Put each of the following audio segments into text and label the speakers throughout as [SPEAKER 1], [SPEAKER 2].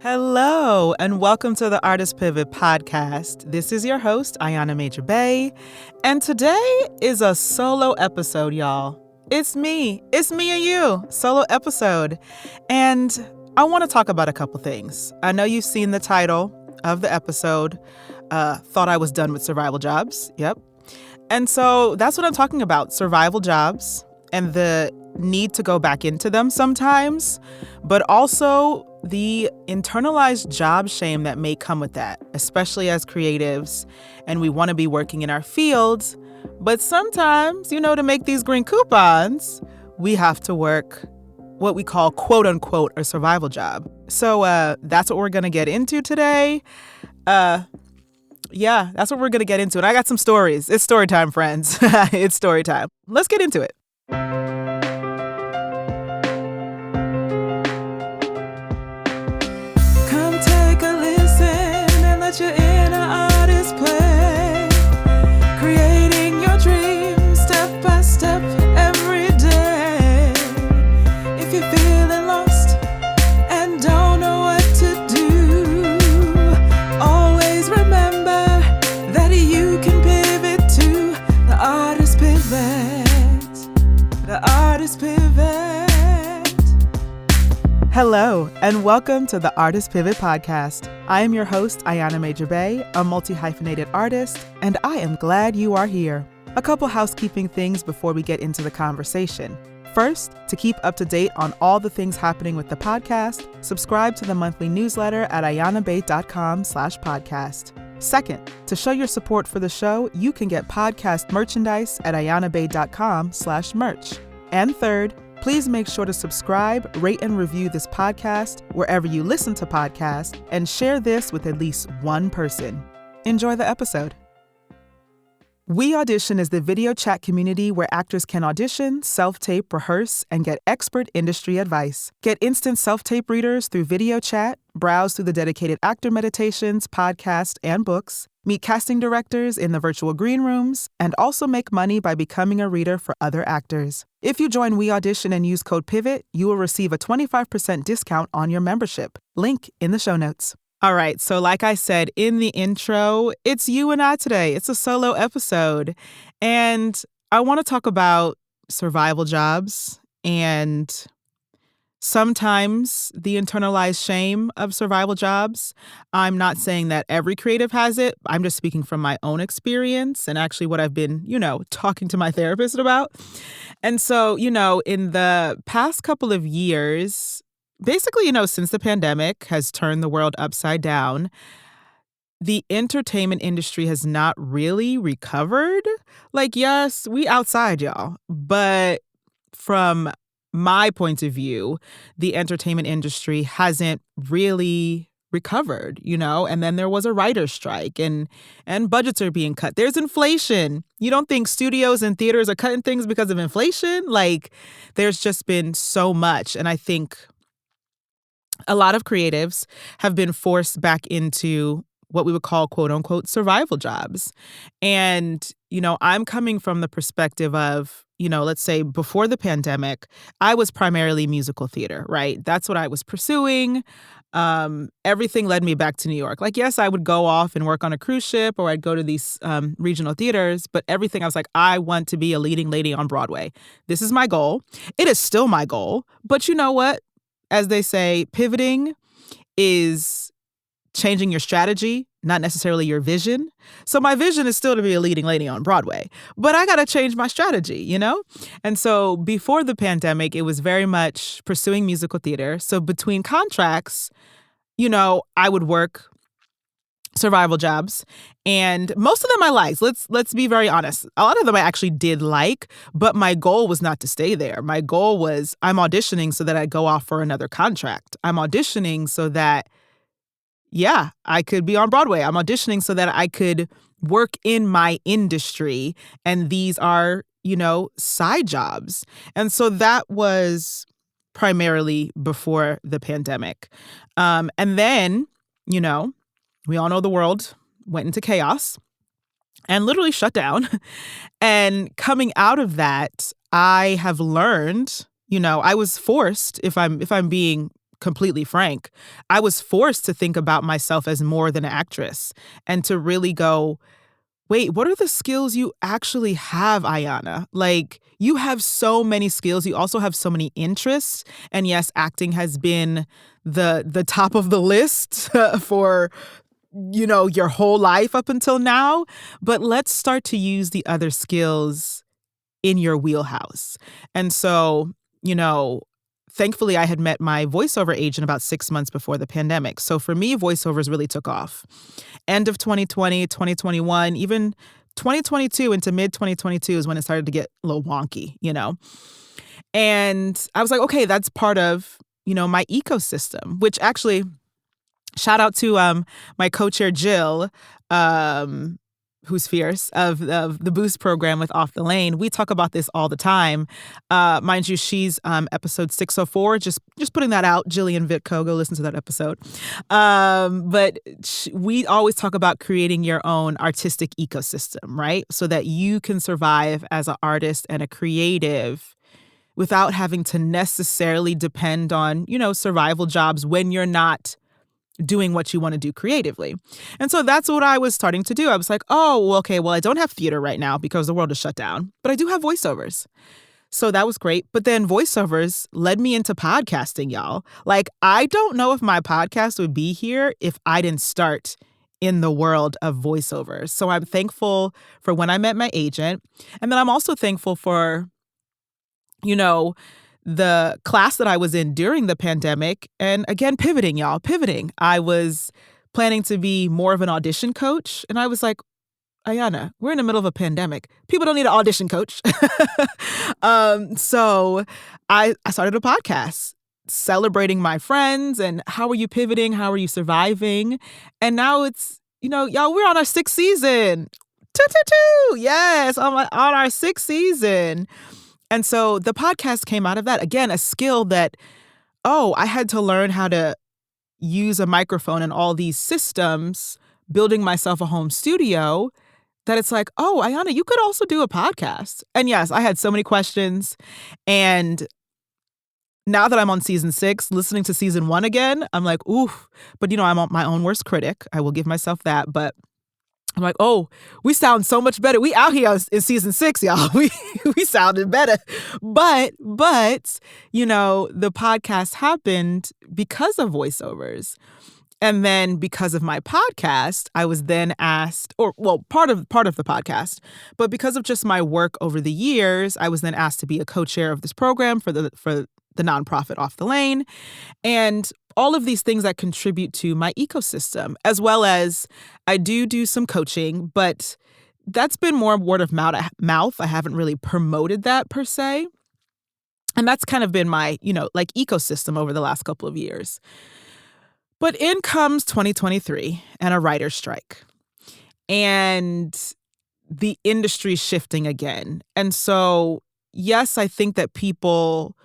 [SPEAKER 1] Hello, and welcome to the Artist Pivot podcast. This is your host, Ayana Major Bey, and today is a solo episode, y'all. It's me and you, solo episode. And I want to talk about a couple things. I know you've seen the title of the episode, Thought I Was Done with Survival Jobs. Yep. And so that's what I'm talking about, survival jobs and the need to go back into them sometimes, but also the internalized job shame that may come with that, especially as creatives, and we want to be working in our fields. But sometimes, to make these green coupons, we have to work what we call quote unquote a survival job. So that's what we're going to get into today. Yeah, that's what we're going to get into. And I got some stories. It's story time, friends. It's story time. Let's get into it. Come take a listen and let your inner artist play. Creating your dreams step by step every day. If you're feeling lost and don't know what to do, always remember that you can pivot to the artist pivot. The artist pivot. Hello, and welcome to the Artist Pivot podcast. I am your host, Ayana Major Bey, a multi-hyphenated artist, and I am glad you are here. A couple housekeeping things before we get into the conversation. First, to keep up to date on all the things happening with the podcast, subscribe to the monthly newsletter at ayanabey.com/podcast. Second, to show your support for the show, you can get podcast merchandise at ayanabey.com/merch. And third, please make sure to subscribe, rate, and review this podcast wherever you listen to podcasts, and share this with at least one person. Enjoy the episode. We Audition is the video chat community where actors can audition, self-tape, rehearse, and get expert industry advice. Get instant self-tape readers through video chat, browse through the dedicated actor meditations, podcasts, and books, meet casting directors in the virtual green rooms, and also make money by becoming a reader for other actors. If you join We Audition and use code PIVOT, you will receive a 25% discount on your membership. Link in the show notes. All right, so like I said in the intro, it's you and I today. It's a solo episode. And I want to talk about survival jobs and sometimes the internalized shame of survival jobs. I'm not saying that every creative has it. I'm just speaking from my own experience and actually what I've been, talking to my therapist about. And so, in the past couple of years, basically, since the pandemic has turned the world upside down, the entertainment industry has not really recovered. Like, yes, we outside, y'all. But from my point of view, the entertainment industry hasn't really recovered, and then there was a writer's strike and budgets are being cut. There's inflation. You don't think studios and theaters are cutting things because of inflation? Like, there's just been so much. And I think a lot of creatives have been forced back into what we would call quote unquote survival jobs. And, I'm coming from the perspective of, let's say before the pandemic, I was primarily musical theater, right? That's what I was pursuing. Everything led me back to New York. Like, yes, I would go off and work on a cruise ship or I'd go to these regional theaters, but everything I was like, I want to be a leading lady on Broadway. This is my goal. It is still my goal. But you know what? As they say, pivoting is changing your strategy, not necessarily your vision. So my vision is still to be a leading lady on Broadway, but I got to change my strategy, And so before the pandemic, it was very much pursuing musical theater. So between contracts, I would work survival jobs, and most of them I liked. Let's be very honest. A lot of them I actually did like, but my goal was not to stay there. My goal was I'm auditioning so that I go off for another contract. I'm auditioning so that I could be on Broadway. I'm auditioning so that I could work in my industry. And these are, side jobs. And so that was primarily before the pandemic. And then, we all know the world went into chaos and literally shut down. And coming out of that, I have learned, I was forced, if I'm being completely frank, I was forced to think about myself as more than an actress and to really go, wait, what are the skills you actually have, Ayana? Like, you have so many skills. You also have so many interests. And yes, acting has been the top of the list for your whole life up until now. But let's start to use the other skills in your wheelhouse. And so, you know, thankfully I had met my voiceover agent about 6 months before the pandemic. So for me, voiceovers really took off. End of 2020, 2021, even 2022 into mid 2022 is when it started to get a little wonky. And I was like, okay, that's part of, my ecosystem, which actually shout out to my co-chair Jill, who's fierce of the Boost program with Off the Lane. We talk about this all the time. Mind you, she's episode 604. Just putting that out. Jillian Vitko, go listen to that episode. But we always talk about creating your own artistic ecosystem, right? So that you can survive as an artist and a creative without having to necessarily depend on, survival jobs when you're not doing what you want to do creatively. And so that's what I was starting to do. I was like, oh, well, okay, well, I don't have theater right now because the world is shut down, but I do have voiceovers. So that was great. But then voiceovers led me into podcasting, y'all. Like, I don't know if my podcast would be here if I didn't start in the world of voiceovers. So I'm thankful for when I met my agent. And then I'm also thankful for, the class that I was in during the pandemic. And again, pivoting. I was planning to be more of an audition coach. And I was like, Ayana, we're in the middle of a pandemic. People don't need an audition coach. So I started a podcast celebrating my friends and how are you pivoting? How are you surviving? And now it's, y'all, we're on our 6th season. Yes, on our 6th season. And so the podcast came out of that. Again, a skill that, I had to learn how to use a microphone and all these systems, building myself a home studio, that it's like, oh, Ayana, you could also do a podcast. And yes, I had so many questions. And now that I'm on season 6, listening to season 1 again, I'm like, oof. But, I'm my own worst critic. I will give myself that. But I'm like, oh, we sound so much better. We out here in season 6, y'all. We sounded better. But, the podcast happened because of voiceovers. And then because of my podcast, I was then asked, part of the podcast, but because of just my work over the years, I was then asked to be a co-chair of this program for the nonprofit Off the Lane. And all of these things that contribute to my ecosystem, as well as I do some coaching, but that's been more word of mouth. I haven't really promoted that per se. And that's kind of been my, ecosystem over the last couple of years. But in comes 2023 and a writer's strike. And the industry shifting again. And so, yes, I think that people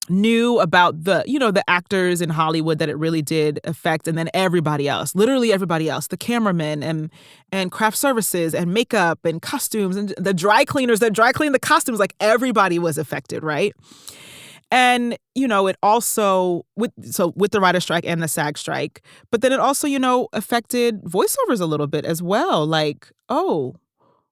[SPEAKER 1] knew about the actors in Hollywood that it really did affect, and then everybody else, literally everybody else, the cameramen and craft services and makeup and costumes and the dry cleaners that dry clean the costumes, like everybody was affected, right? And, it also, with the writer strike and the SAG strike, but then it also, affected voiceovers a little bit as well. Like, oh,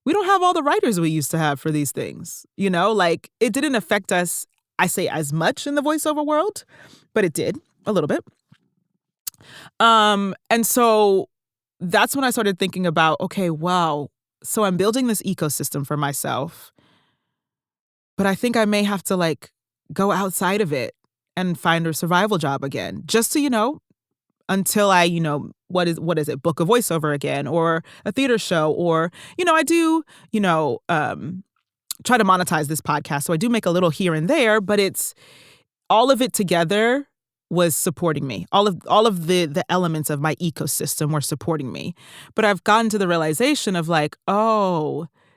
[SPEAKER 1] we don't have all the writers we used to have for these things, like it didn't affect us, I say, as much in the voiceover world, but it did a little bit. And so that's when I started thinking about, okay, wow, so I'm building this ecosystem for myself, but I think I may have to go outside of it and find a survival job again, just to, until I, what is it, book a voiceover again or a theater show or, I do, try to monetize this podcast. So I do make a little here and there, but it's all of it together was supporting me. All of the elements of my ecosystem were supporting me. But I've gotten to the realization of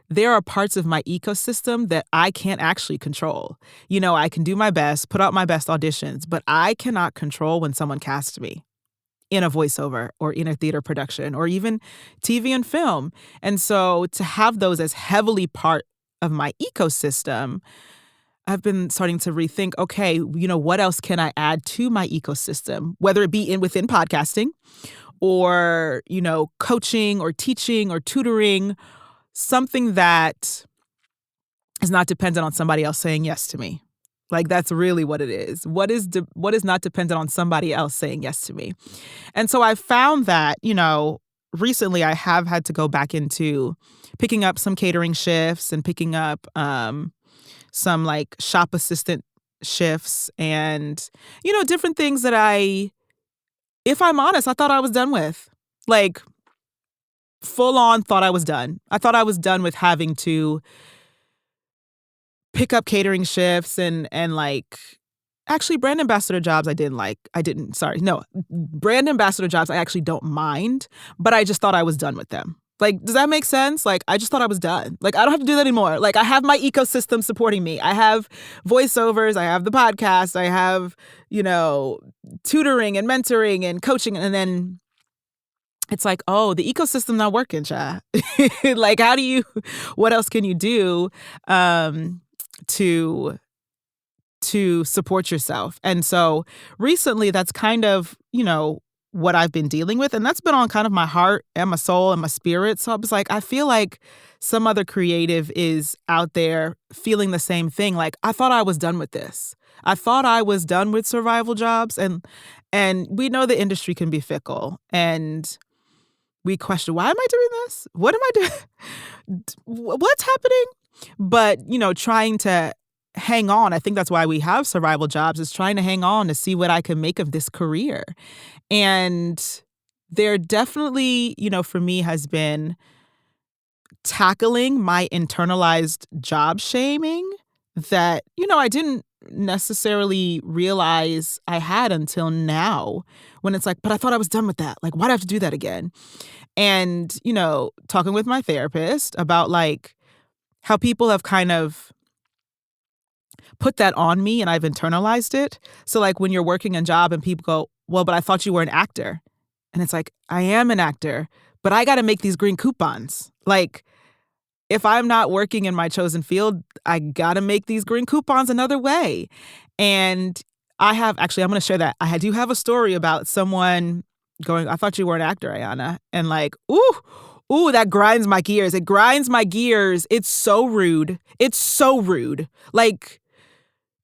[SPEAKER 1] there are parts of my ecosystem that I can't actually control. I can do my best, put out my best auditions, but I cannot control when someone casts me in a voiceover or in a theater production or even TV and film. And so to have those as heavily part of my ecosystem, I've been starting to rethink, okay, what else can I add to my ecosystem, whether it be within podcasting or, coaching or teaching or tutoring, something that is not dependent on somebody else saying yes to me. Like, that's really what it is. What is not dependent on somebody else saying yes to me? And so I found that, recently I have had to go back into picking up some catering shifts and picking up some like shop assistant shifts and, different things that if I'm honest, I thought I was done with. Like, full on thought I was done. I thought I was done with having to pick up catering shifts and like actually brand ambassador jobs brand ambassador jobs I actually don't mind, but I just thought I was done with them. Like, does that make sense? Like, I just thought I was done. Like, I don't have to do that anymore. Like, I have my ecosystem supporting me. I have voiceovers, I have the podcast, I have, tutoring and mentoring and coaching, and then it's like, oh, the ecosystem not working, child. Like, what else can you do to support yourself? And so recently that's kind of, what I've been dealing with. And that's been on kind of my heart and my soul and my spirit. So I was like, I feel like some other creative is out there feeling the same thing. Like, I thought I was done with this. I thought I was done with survival jobs. And we know the industry can be fickle. And we question, why am I doing this? What am I doing? What's happening? But, trying to hang on. I think that's why we have survival jobs, is trying to hang on to see what I can make of this career. And there definitely, for me has been tackling my internalized job shaming that, I didn't necessarily realize I had until now, when it's like, but I thought I was done with that. Like, why do I have to do that again? And, talking with my therapist about like how people have kind of put that on me and I've internalized it. So like when you're working a job and people go, well, but I thought you were an actor. And it's like, I am an actor, but I got to make these green coupons. Like, if I'm not working in my chosen field, I got to make these green coupons another way. And I'm going to share that. I do have a story about someone going, I thought you were an actor, Ayana. And like, ooh, that grinds my gears. It grinds my gears. It's so rude. It's so rude. Like,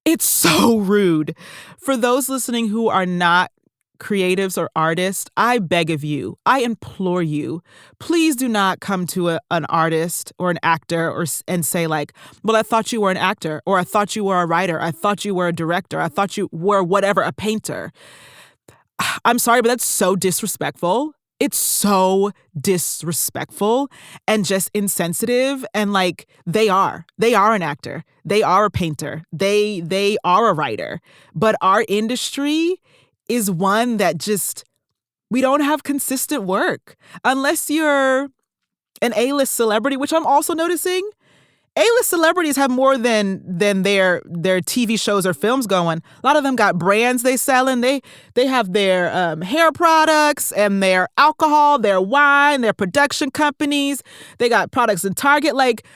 [SPEAKER 1] it's so rude. For those listening who are not creatives or artists, I beg of you, I implore you, please do not come to an artist or an actor and say like, well, I thought you were an actor, or I thought you were a writer, I thought you were a director, I thought you were whatever, a painter. I'm sorry, but that's so disrespectful. It's so disrespectful and just insensitive. And like, they are an actor. They are a painter. They are a writer. But our industry is one that we don't have consistent work. Unless you're an A-list celebrity, which I'm also noticing. A-list celebrities have more than their TV shows or films going. A lot of them got brands they selling. They have their hair products and their alcohol, their wine, their production companies. They got products in Target. Like,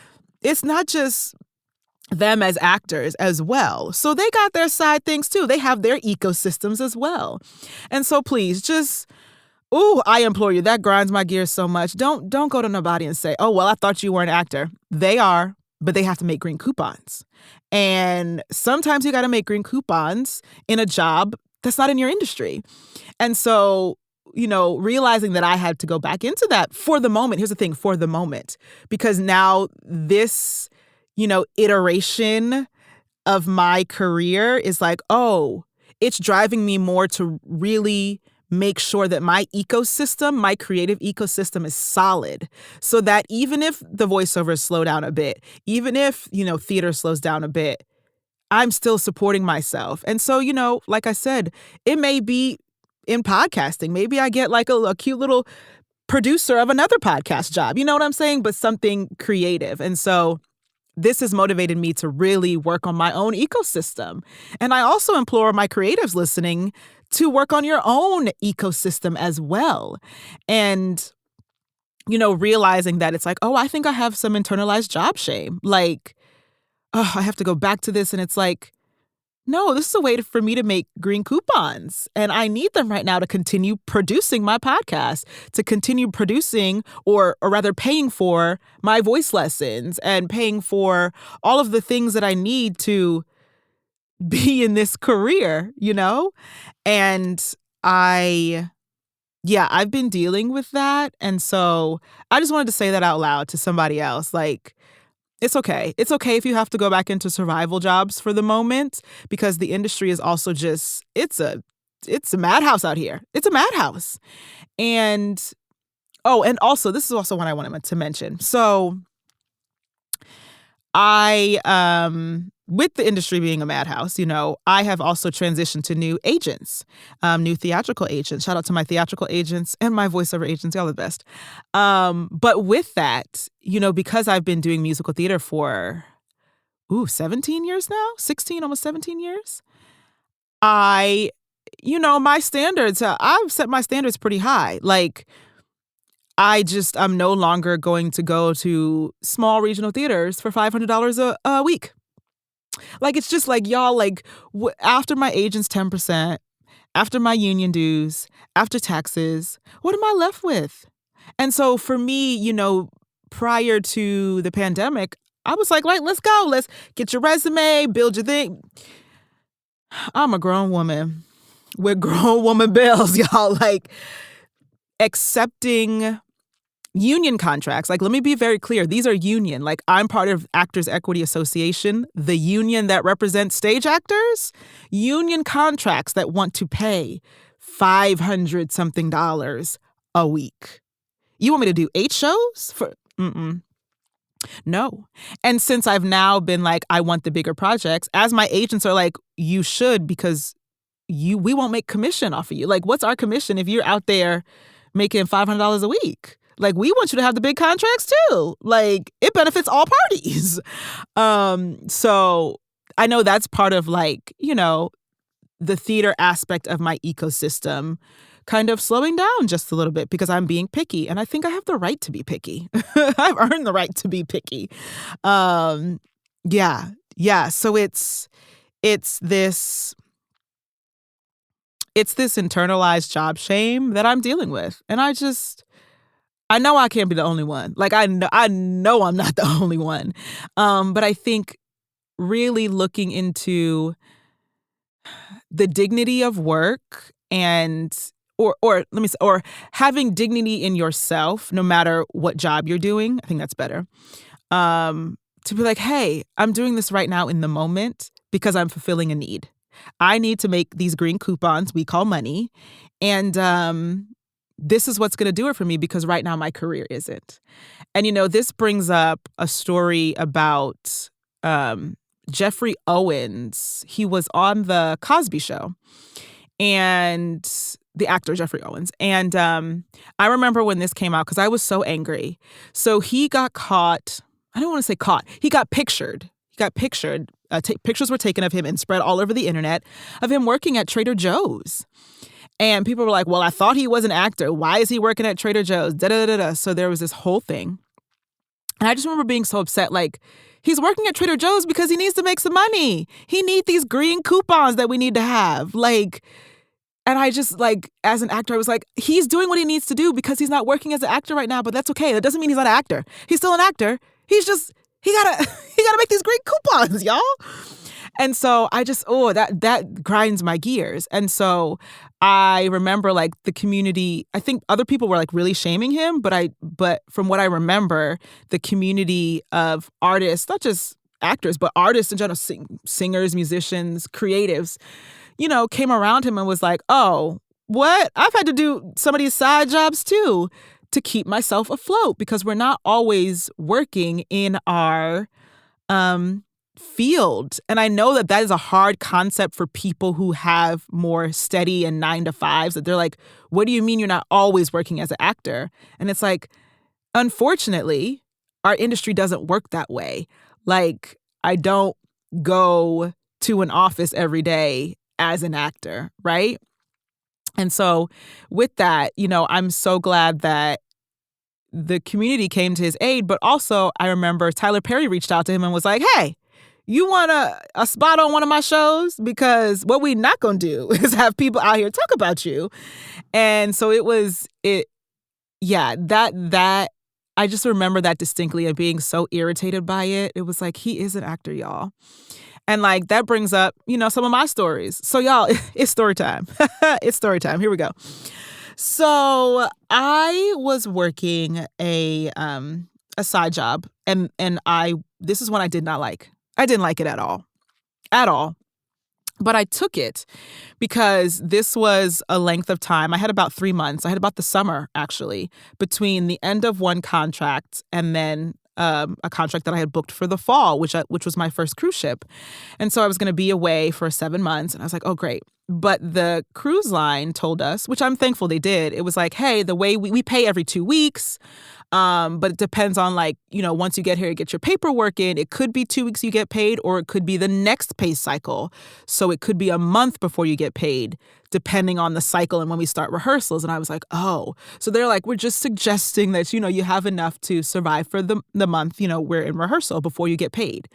[SPEAKER 1] it's not just them as actors as well. So they got their side things too. They have their ecosystems as well. And so please I implore you, that grinds my gears so much. Don't go to nobody and say, oh, well, I thought you were an actor. They are. But they have to make green coupons. And sometimes you got to make green coupons in a job that's not in your industry. And so, realizing that I had to go back into that for the moment. Here's the thing, for the moment. Because now this, iteration of my career is like, oh, it's driving me more to really make sure that my ecosystem, my creative ecosystem is solid, so that even if the voiceovers slow down a bit, even if, theater slows down a bit, I'm still supporting myself. And so, like I said, it may be in podcasting. Maybe I get like a cute little producer of another podcast job. You know what I'm saying? But something creative. And so this has motivated me to really work on my own ecosystem. And I also implore my creatives listening to work on your own ecosystem as well. And, realizing that it's like, oh, I think I have some internalized job shame. Like, oh, I have to go back to this. And it's like, no, this is a way for me to make green coupons. And I need them right now to continue producing my podcast, to continue producing or rather paying for my voice lessons and paying for all of the things that I need to be in this career, you know? And I, yeah, I've been dealing with that. And so I just wanted to say that out loud to somebody else. Like, it's okay. It's okay if you have to go back into survival jobs for the moment, because the industry is also just, it's a madhouse out here. It's a madhouse. And, oh, and also, this is also one I wanted to mention. So with the industry being a madhouse, I have also transitioned to new agents, new theatrical agents. Shout out to my theatrical agents and my voiceover agents. Y'all are the best. But with that, because I've been doing musical theater for, 17 years now, 16, almost 17 years, my standards, I've set my standards pretty high. Like, I'm no longer going to go to small regional theaters for $500 a week. Like, it's just like, y'all, like, after my agent's 10%, after my union dues, after taxes, what am I left with? And so for me, prior to the pandemic, I was like, right, let's go. Let's get your resume, build your thing. I'm a grown woman with grown woman bills, y'all. Like, accepting union contracts. Like, let me be very clear. These are union. Like, I'm part of Actors Equity Association, the union that represents stage actors. Union contracts that want to pay $500 something a week. You want me to do 8 shows for? No. And since I've now been like, I want the bigger projects, as my agents are like, you should, because we won't make commission off of you. Like, what's our commission if you're out there making $500 a week? Like, we want you to have the big contracts too. Like, it benefits all parties. So I know that's part of, like, the theater aspect of my ecosystem kind of slowing down just a little bit because I'm being picky. And I think I have the right to be picky. I've earned the right to be picky. Yeah. So it's this internalized job shame that I'm dealing with. And I know I can't be the only one. Like, I know I'm not the only one. But I think really looking into the dignity of work and or having dignity in yourself, no matter what job you're doing. I think that's better. To be like, hey, I'm doing this right now in the moment because I'm fulfilling a need. I need to make these green coupons we call money. And this is what's going to do it for me because right now my career isn't. And, this brings up a story about Jeffrey Owens. He was on the Cosby Show, and the actor Jeffrey Owens. And I remember when this came out because I was so angry. So he got caught. I don't want to say caught. He got pictured. Pictures were taken of him and spread all over the internet of him working at Trader Joe's. And people were like, well, I thought he was an actor. Why is he working at Trader Joe's? Da-da-da-da. So there was this whole thing. And I just remember being so upset, like, he's working at Trader Joe's because he needs to make some money. He needs these green coupons that we need to have. Like, and I just, like, as an actor, I was like, he's doing what he needs to do because he's not working as an actor right now, but that's okay. That doesn't mean he's not an actor. He's still an actor. He's just, he gotta make these green coupons, y'all. And so I just, that grinds my gears. And so I remember, like, the community, I think other people were, like, really shaming him, but from what I remember, the community of artists, not just actors, but artists in general, singers, musicians, creatives, came around him and was like, oh, what? I've had to do some of these side jobs too to keep myself afloat because we're not always working in our field. And I know that is a hard concept for people who have more steady and 9-to-5s, that they're like, what do you mean you're not always working as an actor? And it's like, unfortunately, our industry doesn't work that way. Like, I don't go to an office every day as an actor, right? And so with that, I'm so glad that the community came to his aid. But also, I remember Tyler Perry reached out to him and was like, hey, you want a spot on one of my shows? Because what we not gonna do is have people out here talk about you. And so that I just remember that distinctly and being so irritated by it. It was like, he is an actor, y'all. And like that brings up, some of my stories. So y'all, it's story time. It's story time. Here we go. So I was working a side job, and this is one I did not like. I didn't like it at all. At all. But I took it because this was a length of time. I had about 3 months. I had about the summer, actually, between the end of one contract and then a contract that I had booked for the fall, which was my first cruise ship. And so I was going to be away for 7 months. And I was like, oh, great. But the cruise line told us, which I'm thankful they did, it was like, hey, the way we pay every 2 weeks. But it depends on once you get here, you get your paperwork in. It could be 2 weeks you get paid, or it could be the next pay cycle. So it could be a month before you get paid, depending on the cycle and when we start rehearsals. And I was like, oh. So they're like, we're just suggesting that, you have enough to survive for the month, we're in rehearsal before you get paid.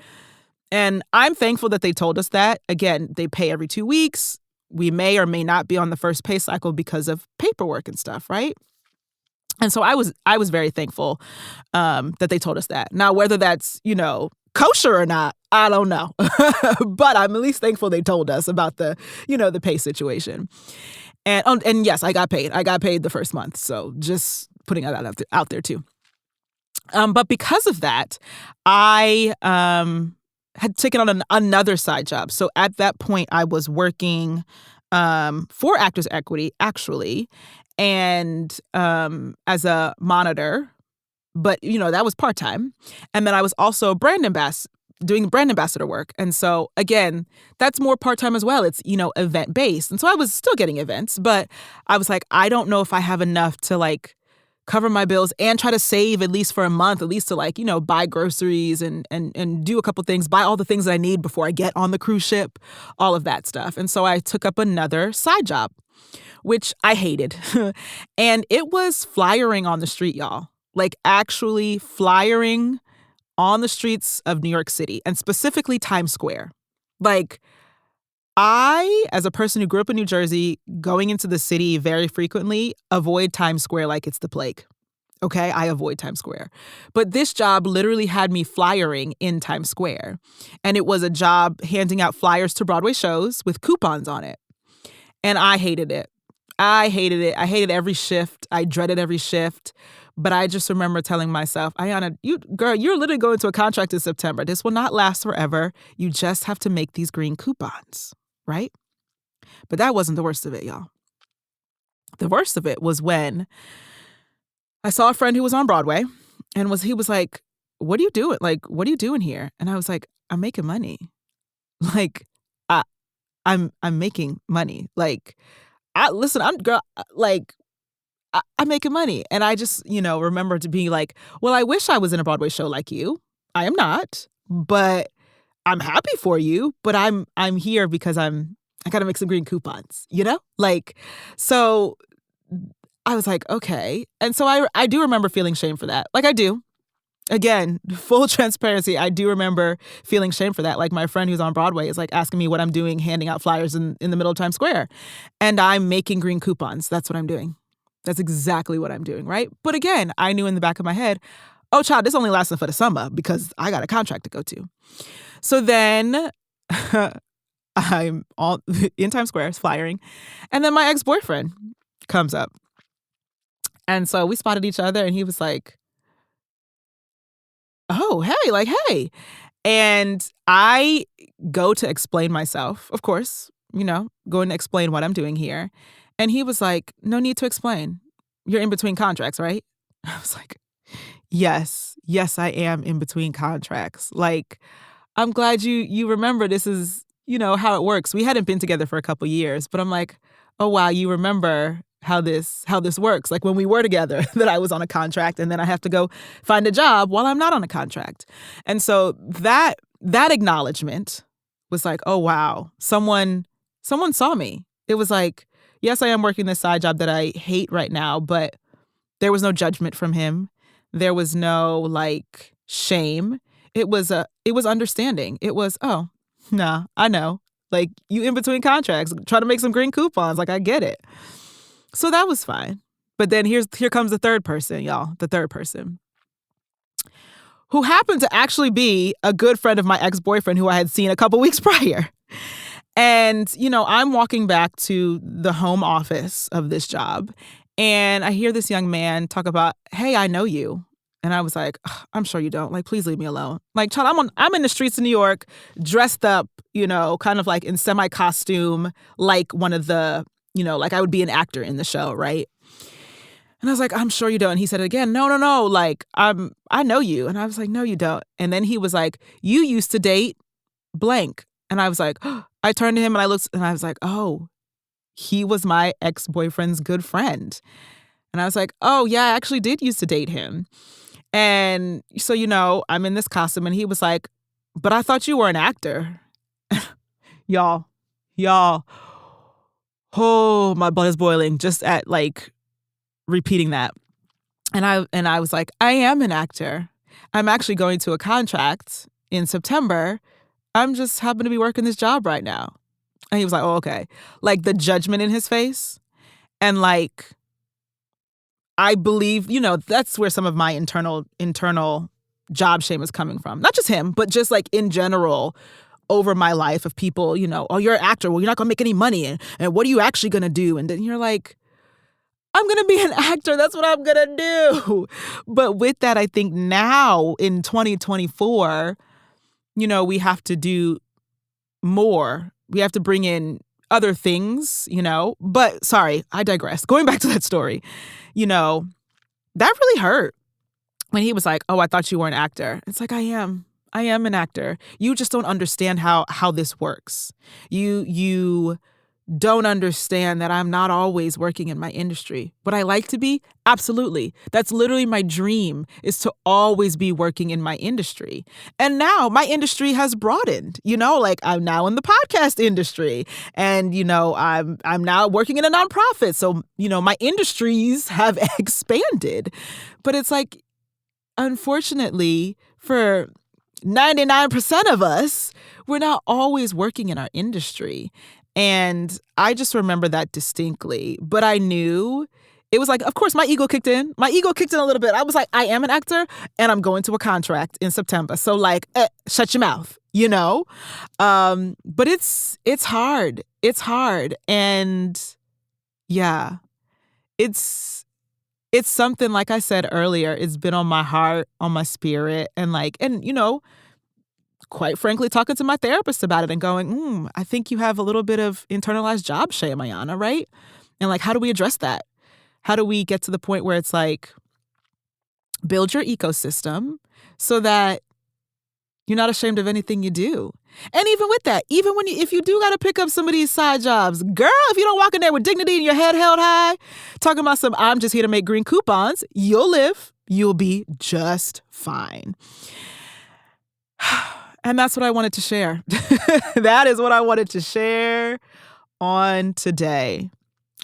[SPEAKER 1] And I'm thankful that they told us that. Again, they pay every 2 weeks. We may or may not be on the first pay cycle because of paperwork and stuff, right? And so I was very thankful that they told us that. Now, whether that's, kosher or not, I don't know. But I'm at least thankful they told us about the pay situation. And yes, I got paid. I got paid the first month. So just putting that out there too. But because of that, I had taken on another side job. So at that point, I was working for Actors Equity, actually, and as a monitor, but that was part-time. And then I was also doing brand ambassador work. And so again, that's more part-time as well. It's event-based. And so I was still getting events, but I was like, I don't know if I have enough to cover my bills and try to save at least for a month, at least to buy groceries and do a couple things, buy all the things that I need before I get on the cruise ship, all of that stuff. And so I took up another side job, which I hated. And it was flyering on the street, y'all. Actually flyering on the streets of New York City, and specifically Times Square. I, as a person who grew up in New Jersey, going into the city very frequently, avoid Times Square like it's the plague. Okay, I avoid Times Square. But this job literally had me flyering in Times Square. And it was a job handing out flyers to Broadway shows with coupons on it. And I hated it. I hated it. I hated every shift. I dreaded every shift. But I just remember telling myself, Ayana, you're literally going to a contract in September. This will not last forever. You just have to make these green coupons, right? But that wasn't the worst of it, y'all. The worst of it was when I saw a friend who was on Broadway and he was like, what are you doing? What are you doing here? And I was like, I'm making money. I'm making money. I'm making money. And I just, remember to be like, well, I wish I was in a Broadway show like you. I am not, but I'm happy for you. But I'm here because I got to make some green coupons, So I was like, okay. And so I do remember feeling shame for that. I do. Again, full transparency, I do remember feeling shame for that. My friend who's on Broadway is asking me what I'm doing, handing out flyers in the middle of Times Square. And I'm making green coupons. That's what I'm doing. That's exactly what I'm doing, right? But again, I knew in the back of my head, oh, child, this only lasting for the summer because I got a contract to go to. So then I'm all in Times Square, flyering. And then my ex-boyfriend comes up. And so we spotted each other and he was like, oh, hey, hey. And I go to explain myself, of course, going to explain what I'm doing here. And he was like, no need to explain. You're in between contracts, right? I was like, yes, I am in between contracts. I'm glad you remember this is, how it works. We hadn't been together for a couple years, but I'm like, oh, wow, you remember how this works. When we were together, that I was on a contract and then I have to go find a job while I'm not on a contract. And so that acknowledgement was like, oh, wow, someone saw me. It was like, yes, I am working this side job that I hate right now, but there was no judgment from him. There was no shame. it was understanding. It was, oh, nah, I know. Like, you in between contracts, trying to make some green coupons. Like, I get it. So that was fine. But then here comes the third person, y'all. The third person, who happened to actually be a good friend of my ex-boyfriend who I had seen a couple weeks prior. And, I'm walking back to the home office of this job, and I hear this young man talk about, hey, I know you. And I was like, "Ugh, I'm sure you don't. Like, please leave me alone." Like, child, I'm in the streets of New York, dressed up, kind of like in semi-costume, like one of the, like I would be an actor in the show, right? And I was like, "I'm sure you don't." And he said it again, no, no, no, like, I know you. And I was like, "No, you don't." And then he was like, "You used to date blank." And I was like, I turned to him and I looked and I was like, oh, he was my ex-boyfriend's good friend. And I was like, oh, yeah, I actually did used to date him. And so, I'm in this costume and he was like, but I thought you were an actor. Y'all, y'all, oh, my blood is boiling just at like repeating that. And I was like, I am an actor. I'm actually going to a contract in September. I'm just happen to be working this job right now. And he was like, oh, okay. Like the judgment in his face. And like, I believe, that's where some of my internal job shame is coming from. Not just him, but just like in general over my life of people, oh, you're an actor. Well, you're not going to make any money. And what are you actually going to do? And then you're like, I'm going to be an actor. That's what I'm going to do. But with that, I think now in 2024, we have to do more. We have to bring in other things, But sorry, I digress. Going back to that story, that really hurt when he was like, oh, I thought you were an actor. It's like, I am. I am an actor. You just don't understand how this works. You don't understand that I'm not always working in my industry. Would I like to be? Absolutely. That's literally my dream, is to always be working in my industry. And now my industry has broadened, like I'm now in the podcast industry and, I'm now working in a nonprofit. So, my industries have expanded. But it's like, unfortunately, for 99% of us, we're not always working in our industry. And I just remember that distinctly. But I knew it was like, of course, my ego kicked in. My ego kicked in a little bit. I was like, I am an actor and I'm going to a contract in September. So like, shut your mouth, But it's hard. It's hard. And yeah, it's something, like I said earlier, it's been on my heart, on my spirit, and quite frankly, talking to my therapist about it and going, I think you have a little bit of internalized job shame, Ayana, right? And like, how do we address that? How do we get to the point where it's like, build your ecosystem so that you're not ashamed of anything you do? And even with that, even if you do got to pick up some of these side jobs, girl, if you don't walk in there with dignity and your head held high, talking about some, I'm just here to make green coupons, you'll live, you'll be just fine. And that's what I wanted to share. That is what I wanted to share on today.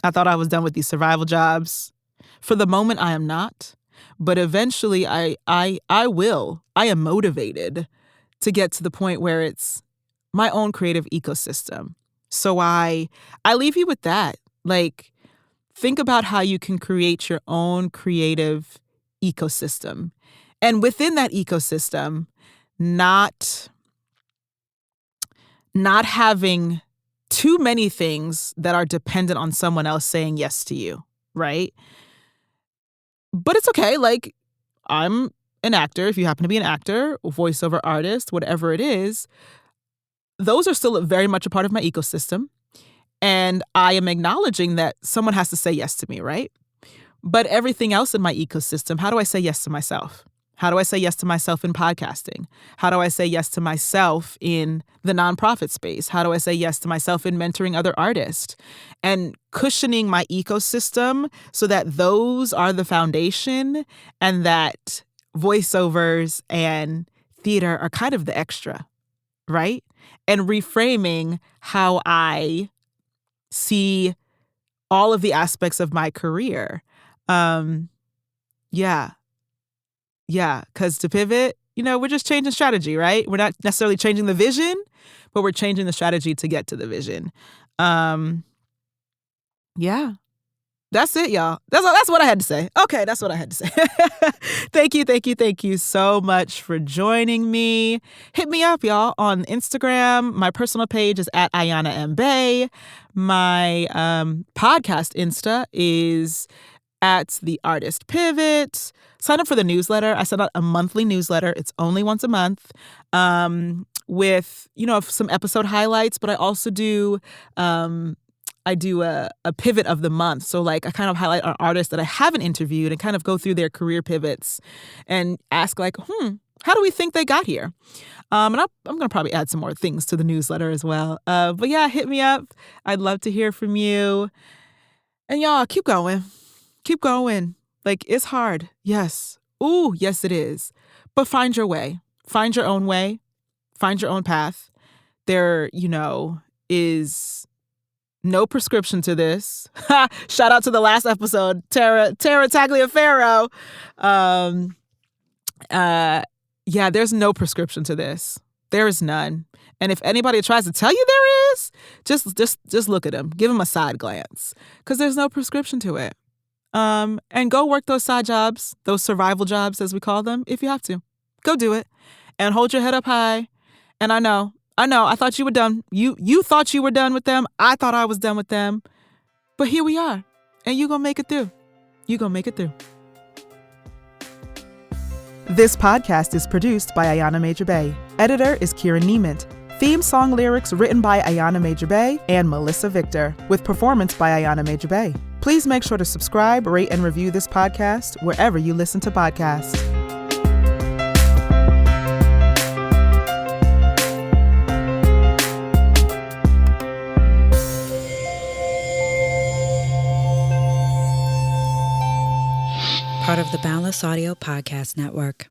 [SPEAKER 1] I thought I was done with these survival jobs. For the moment, I am not. But eventually, I will. I am motivated to get to the point where it's my own creative ecosystem. So I leave you with that. Like, think about how you can create your own creative ecosystem. And within that ecosystem, not having too many things that are dependent on someone else saying yes to you, right? But it's okay. Like, I'm an actor. If you happen to be an actor, voiceover artist, whatever it is, those are still very much a part of my ecosystem. And I am acknowledging that someone has to say yes to me, right? But everything else in my ecosystem, how do I say yes to myself? How do I say yes to myself in podcasting? How do I say yes to myself in the nonprofit space? How do I say yes to myself in mentoring other artists? And cushioning my ecosystem so that those are the foundation and that voiceovers and theater are kind of the extra, right? And reframing how I see all of the aspects of my career. Yeah. Yeah, because to pivot, we're just changing strategy, right? We're not necessarily changing the vision, but we're changing the strategy to get to the vision. Yeah. That's it, y'all. That's what I had to say. Okay, that's what I had to say. Thank you so much for joining me. Hit me up, y'all, on Instagram. My personal page is at Ayana M. Bey. My podcast Insta is at The Artist Pivot. Sign up for the newsletter. I send out a monthly newsletter. It's only once a month with, some episode highlights, but I also do a pivot of the month. So I kind of highlight an artist that I haven't interviewed and kind of go through their career pivots and ask how do we think they got here? And I'm going to probably add some more things to the newsletter as well. But yeah, hit me up. I'd love to hear from you. And y'all, keep going. Keep going. It's hard. Yes. Ooh, yes, it is. But find your way. Find your own way. Find your own path. There, is no prescription to this. Shout out to the last episode, Tara Tagliaferro. Yeah, there's no prescription to this. There is none. And if anybody tries to tell you there is, just look at them. Give them a side glance, because there's no prescription to it. And go work those side jobs, those survival jobs, as we call them, if you have to. Go do it. And hold your head up high. And I know, I thought you were done. You thought you were done with them. I thought I was done with them. But here we are. And you're going to make it through. You're going to make it through. This podcast is produced by Ayana Major Bey. Editor is Kieran Niemand. Theme song lyrics written by Ayana Major Bey and Melissa Victor, with performance by Ayana Major Bey. Please make sure to subscribe, rate, and review this podcast wherever you listen to podcasts.
[SPEAKER 2] Part of the Boundless Audio Podcast Network.